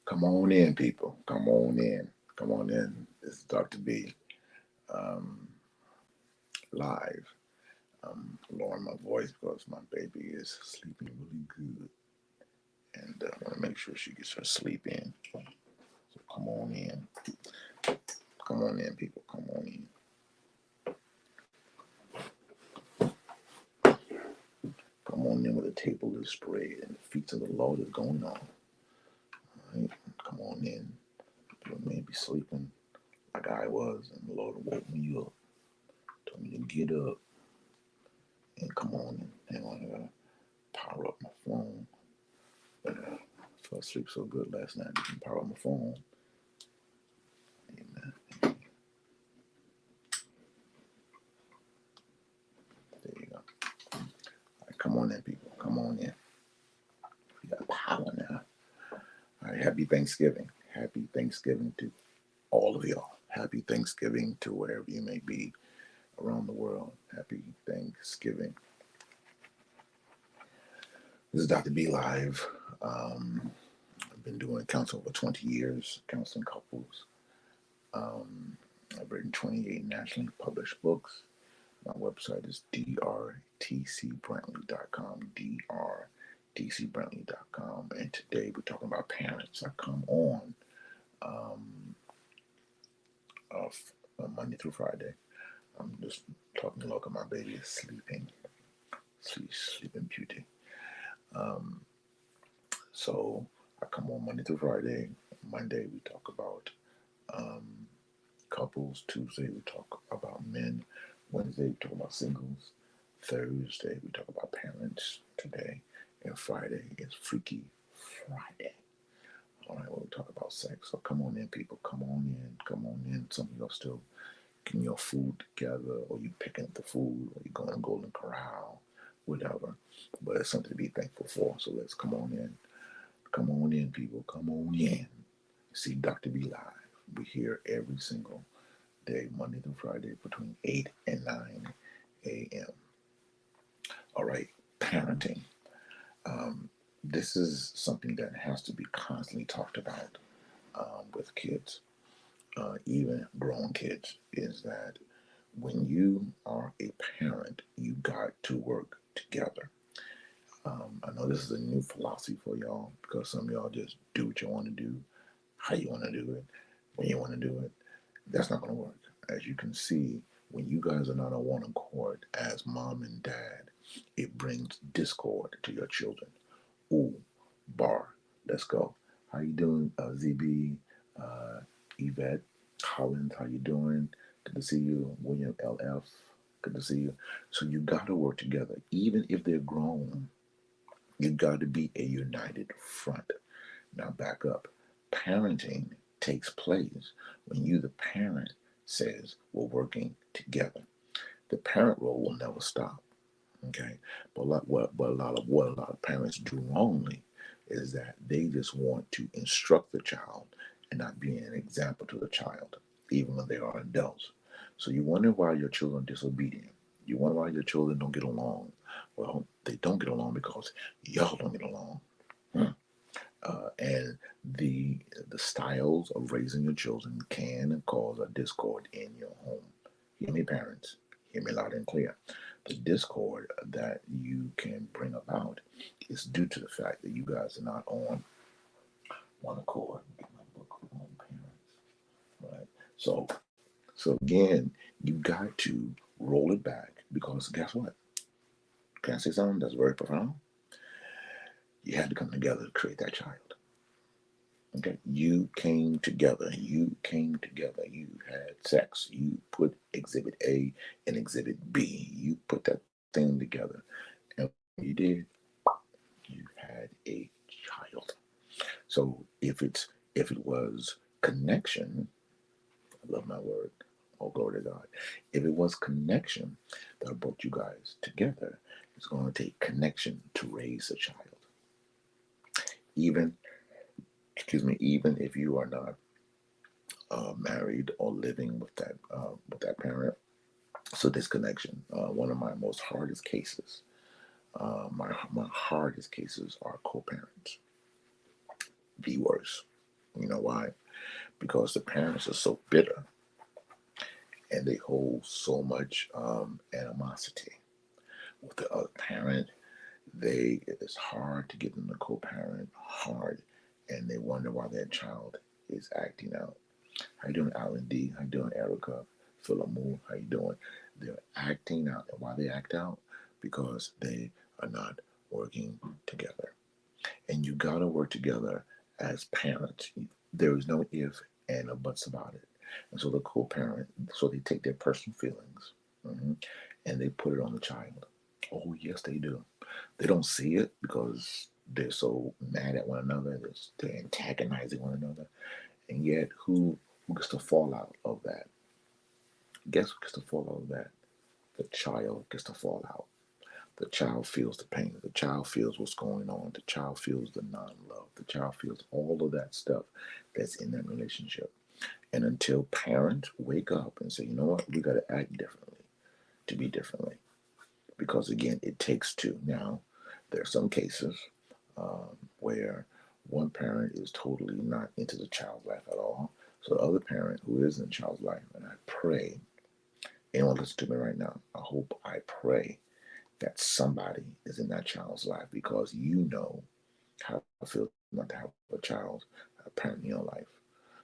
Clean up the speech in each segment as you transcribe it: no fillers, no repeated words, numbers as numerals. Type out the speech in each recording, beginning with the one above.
Come on in, people. Come on in. Come on in. This is Dr. B um, live. I'm lowering my voice because my baby is sleeping really good. And I want to make sure she gets her sleep in. So come on in. Come on in, people. Come on in. Come on in where the table is spread and the feet of the Lord is going on. All right? Come on in. You may be sleeping like I was, and the Lord woke me up. Told me to get up and come on in. Hang on, I gotta power up my phone. I fell asleep so good last night. I didn't power up my phone. Amen. There you go. All right, come on in, people. Come on in. We got power now. All right, happy Thanksgiving. Happy Thanksgiving to all of y'all. Happy Thanksgiving to wherever you may be around the world. Happy Thanksgiving. This is Dr. B Live. I've been doing counseling over 20 years, counseling couples. I've written 28 nationally published books. My website is drtcbrantley.com, drtcbrantley.com. And today we're talking about parents. I come on Monday through Friday. I'm just talking local. My baby is sleeping. She's sleeping beauty. So I come on Monday through Friday. Monday we talk about couples. Tuesday we talk about men. Wednesday we talk about singles. Thursday we talk about parents today. And Friday is Freaky Friday. All right, we'll talk about sex. So come on in, people. Come on in. Come on in. Some of y'all still getting your food together, or you picking up the food, or you going to Golden Corral, whatever. But it's something to be thankful for. So let's come on in. Come on in, people. Come on in. See Dr. B Live. We're here every single day, Monday through Friday, between 8 and 9 a.m. All right, parenting. This is something that has to be constantly talked about with kids, even grown kids, is that when you are a parent, you got to work together. I know this is a new philosophy for y'all because some of y'all just do what you want to do, how you want to do it, when you want to do it. That's not going to work. As you can see, when you guys are not on one accord as mom and dad, it brings discord to your children. Ooh, bar, let's go. How you doing, ZB, Yvette, Collins? How you doing? Good to see you, William LF. Good to see you. So you got to work together, even if they're grown. You got to be a united front. Now back up. Parenting takes place when you, the parent, says we're working together. The parent role will never stop. Okay, but what a lot of parents do wrongly is that they just want to instruct the child and not be an example to the child, even when they are adults. So you wonder why your children are disobedient. You wonder why your children don't get along. Well, they don't get along because y'all don't get along. Hmm. And the styles of raising your children can cause a discord in your home. Hear me, parents. Hear me loud and clear. The discord that you can bring about is due to the fact that you guys are not on one accord. Get my book on parents, right? So again, you got to roll it back because guess what? Can I say something that's very profound? You had to come together to create that child. Okay, you came together. You came together. You had sex. You put Exhibit A and Exhibit B. You put that thing together, and when you did, you had a child. So if it was connection, I love my word. Oh, glory to God. If it was connection that brought you guys together, it's going to take connection to raise a child. Even, excuse me, even if you are not married or living with that parent. So disconnection. One of my most hardest cases. My hardest cases are co-parents. The worst. You know why? Because the parents are so bitter and they hold so much animosity with the other parent. It's hard to get them to co-parent, hard, and they wonder why their child is acting out. How you doing, Alan D? How you doing, Erica? Philomu, how you doing? They're acting out, and why they act out? Because they are not working together. And you gotta work together as parents. There is no if and a buts about it. And so the co-parent, so they take their personal feelings, mhm, and they put it on the child. Oh yes, they do. They don't see it because they're so mad at one another. They're antagonizing one another. And yet, who gets the fallout of that? Guess who gets the fallout of that? The child gets the fallout. The child feels the pain. The child feels what's going on. The child feels the non-love. The child feels all of that stuff that's in that relationship. And until parents wake up and say, you know what, we got to act differently to be differently. Because again, it takes two. Now, there are some cases where one parent is totally not into the child's life at all. So the other parent who is in the child's life, and I pray, anyone listen to me right now, I pray that somebody is in that child's life because you know how it feels not to have a child, a parent in your life.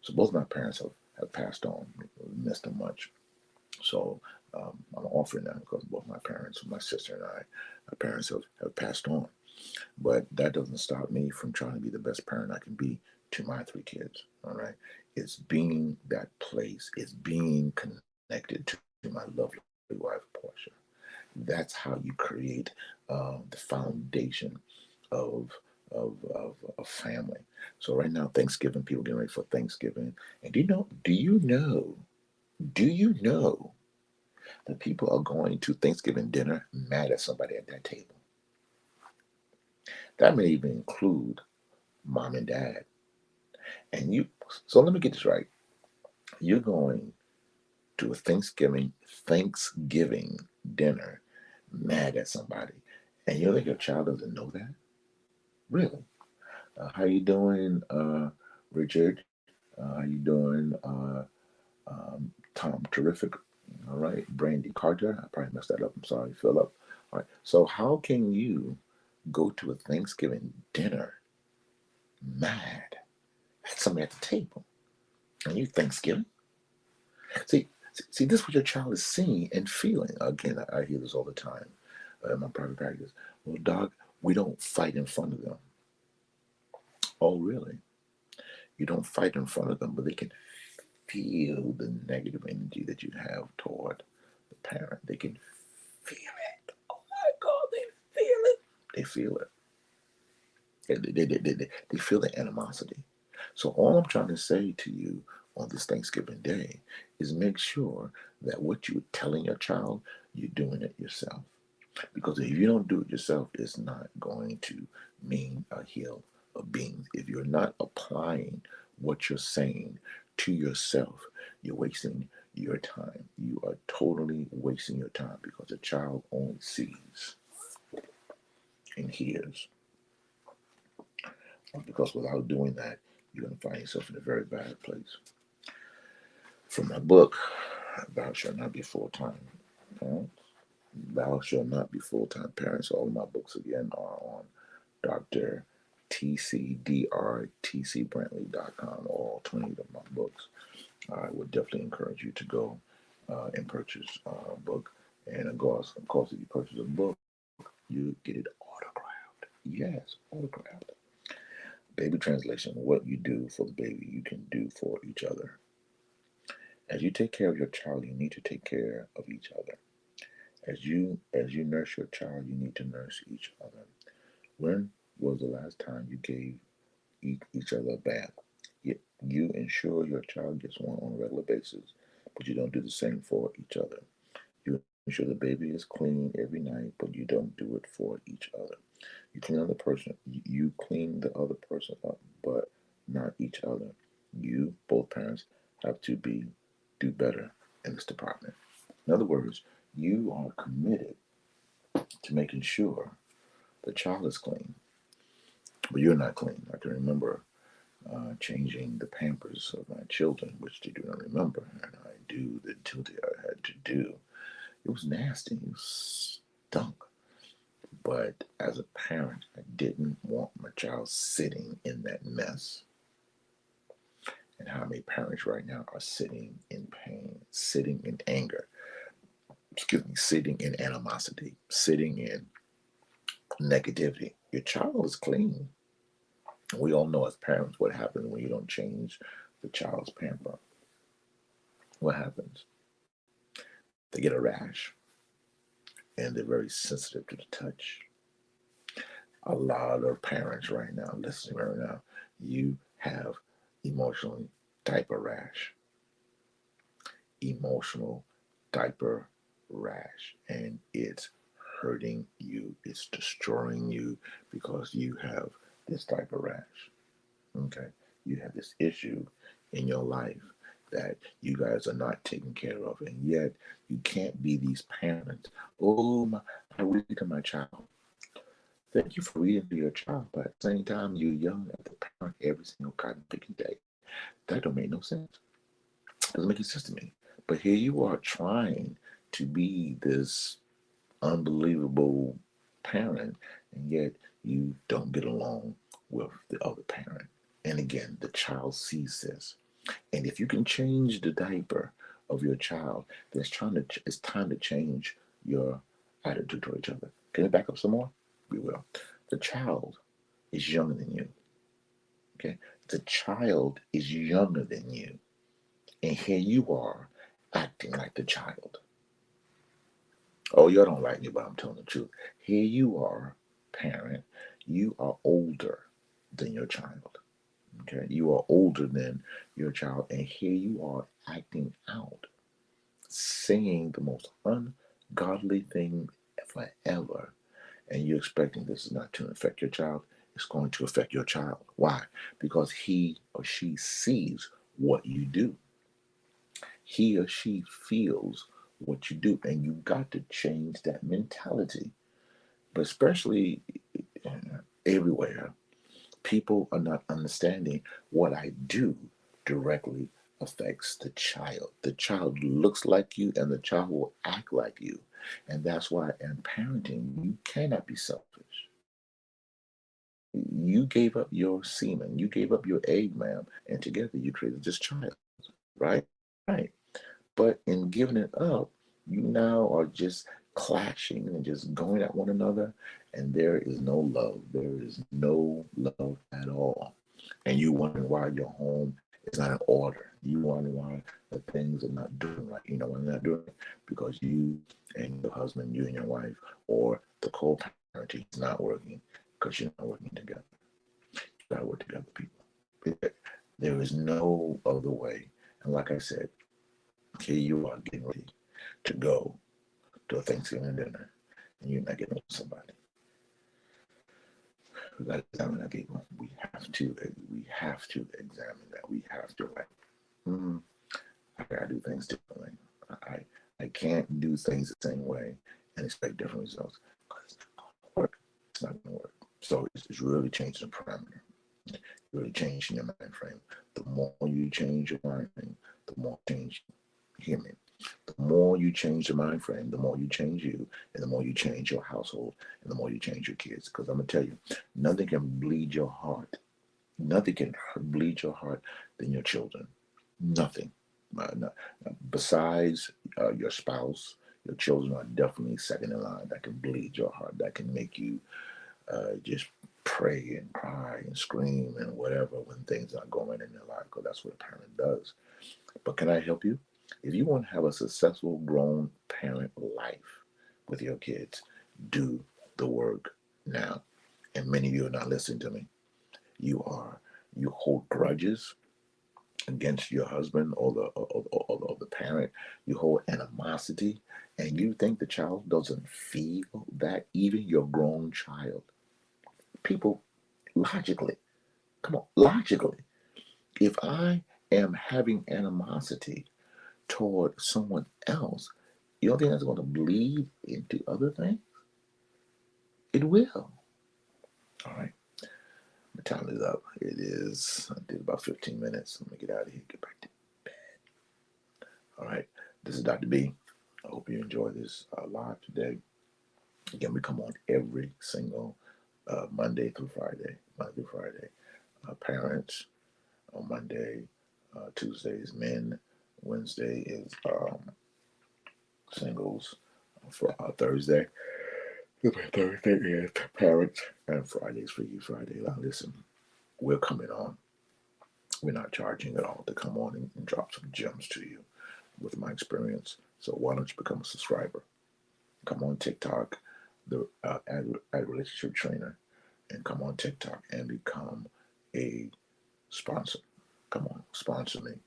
So both my parents have passed on, missed them much. So I'm offering that because both my parents, my sister and I, our parents have passed on. But that doesn't stop me from trying to be the best parent I can be to my three kids. All right. It's being that place, it's being connected to my lovely wife, Portia. That's how you create the foundation of, of a family. So right now, Thanksgiving, people getting ready for Thanksgiving. And do you know that people are going to Thanksgiving dinner mad at somebody at that table? That may even include mom and dad. And so let me get this right. You're going to a Thanksgiving dinner mad at somebody. And you think your child doesn't know that? Really? How you doing, Richard? How you doing, Tom? Terrific. All right, Brandy Carter. I probably messed that up. I'm sorry, Philip. All right. So how can you go to a Thanksgiving dinner mad at somebody at the table? And you Thanksgiving? See, this is what your child is seeing and feeling. Again, I hear this all the time in my private practice. Well, dog, we don't fight in front of them. Oh, really? You don't fight in front of them, but they can feel the negative energy that you have toward the parent. They can feel it. Oh my God, they feel it. They feel it. They feel the animosity. So all I'm trying to say to you on this Thanksgiving day is make sure that what you're telling your child, you're doing it yourself. Because if you don't do it yourself, it's not going to mean a hill of beans. If you're not applying what you're saying to yourself, you're wasting your time. You are totally wasting your time because a child only sees and hears. Because without doing that, you're going to find yourself in a very bad place. From my book, Thou Shalt Not Be Full-Time Parents. Thou Shalt Not Be Full-Time Parents. All of my books, again, are on Dr. TCDRTCBrantley.com. All 20 of my books. I would definitely encourage you to go and purchase a book. And of course, if you purchase a book, you get it autographed. Yes, autographed. Baby translation: what you do for the baby, you can do for each other. As you take care of your child, you need to take care of each other. As you nurse your child, you need to nurse each other. When was the last time you gave each other a bath? You ensure your child gets one on a regular basis, but you don't do the same for each other. You ensure the baby is clean every night, but you don't do it for each other. You clean the other person up, but not each other. You, both parents, have to do better in this department. In other words, you are committed to making sure the child is clean, but you're not clean. I can remember changing the pampers of my children, which they do not remember, and I do the duty I had to do. It was nasty. It stunk. But as a parent, I didn't want my child sitting in that mess. And how many parents right now are sitting in pain, sitting in anger, excuse me, sitting in animosity, sitting in negativity? Your child is clean. We all know as parents what happens when you don't change the child's pamper. What happens? They get a rash and they're very sensitive to the touch. A lot of parents right now, listening right now, you have emotional diaper rash. Emotional diaper rash. And it's hurting you, it's destroying you because you have this diaper rash. Okay? You have this issue in your life that you guys are not taking care of, and yet you can't be these parents. Oh, I read to my child. Thank you for reading to your child, but at the same time, you're yelling at the parent every single cotton picking day. That don't make no sense. It doesn't make any sense to me. But here you are trying to be this unbelievable parent, and yet you don't get along with the other parent. And again, the child sees this. And if you can change the diaper of your child, then it's time to change your attitude toward each other. Can we back up some more? We will. The child is younger than you. Okay? The child is younger than you. And here you are acting like the child. Oh, y'all don't like me, but I'm telling the truth. Here you are, parent. You are older than your child. Okay? You are older than your child. And here you are acting out, saying the most ungodly thing forever, and you're expecting this is not to affect your child. It's going to affect your child. Why? Because he or she sees what you do. He or she feels what you do, and you've got to change that mentality. But especially everywhere, people are not understanding what I do directly affects the child. The child looks like you and the child will act like you. And that's why in parenting, you cannot be selfish. You gave up your semen, you gave up your egg, ma'am, and together you created this child, right? Right. But in giving it up, you now are just clashing and just going at one another, and there is no love. There is no love at all. And you wondering why your home is not in order. You wondering why the things are not doing right. You know why they're not doing it? Because you and your husband, you and your wife, or the co-parenting is not working because you're not working together. You gotta work together, people. There is no other way. And like I said, here you are getting ready to go to a Thanksgiving dinner, and you're not getting with somebody. We got to examine that, people. We have to. We have to examine that. We have to. Like, I gotta do things differently. I I can't do things the same way and expect different results because it's not going to work. It's not going to work. So it's really changing the parameter. Really changing your mind frame. The more you change your mind frame, the more change. Hear me. The more you change the mind frame, the more you change you, and the more you change your household, and the more you change your kids. Because I'm gonna tell you, nothing can bleed your heart. Nothing can bleed your heart than your children. Nothing. No. Besides your spouse, your children are definitely second in line. That can bleed your heart. That can make you just pray and cry and scream and whatever when things aren't going in their life. Because that's what a parent does. But can I help you? If you want to have a successful grown parent life with your kids, do the work now. And many of you are not listening to me. You hold grudges against your husband or the parent. You hold animosity, and you think the child doesn't feel that. Even your grown child, people, logically, come on, logically, if I am having animosity toward someone else, you don't think that's going to bleed into other things? It will. All right. time is up. It is, I did about 15 minutes. Let me get out of here, get back to bed. All right. This is Dr. B. I hope you enjoy this live today. Again, we come on every single Monday through Friday. Parents on Monday. Tuesday is men. Wednesday is singles. For Thursday is parents. And Friday is Freaky Friday. Now listen, we're coming on. We're not charging at all to come on and drop some gems to you with my experience. So why don't you become a subscriber? Come on TikTok, the ad relationship trainer, and come on TikTok and become a sponsor. Come on, sponsor me.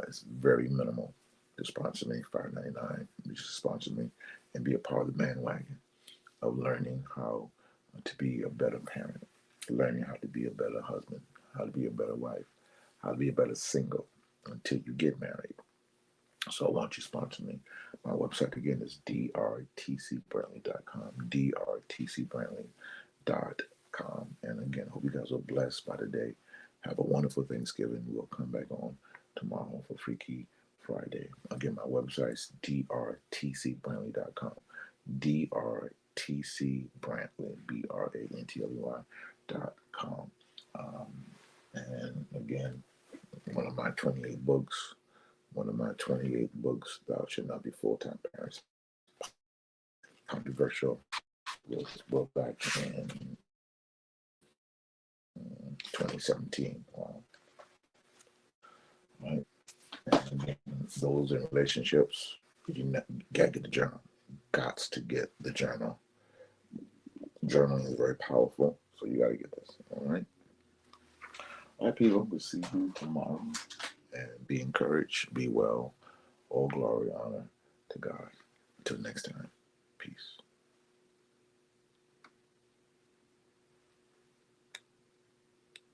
It's very minimal to sponsor me, $5.99. You should sponsor me and be a part of the bandwagon of learning how to be a better parent, learning how to be a better husband, how to be a better wife, how to be a better single until you get married. So why don't you sponsor me? My website again is drtcbrantley.com, drtcbrantley.com. And again, hope you guys are blessed by the day. Have a wonderful Thanksgiving. We'll come back on tomorrow for Freaky Friday. Again, my website is drtcbrantley.com, drtcbrantley, BRANTLEY.com. And again, one of my 28 books, Thou Should Not Be Full-Time Parents. Controversial. Was book back in 2017. Right? And again, those in relationships, you gotta get the journal. Got to get the journal. Journaling is very powerful, so you gotta get this. All right. All right, people. We'll see you tomorrow. And be encouraged. Be well. All glory, honor to God. Until next time.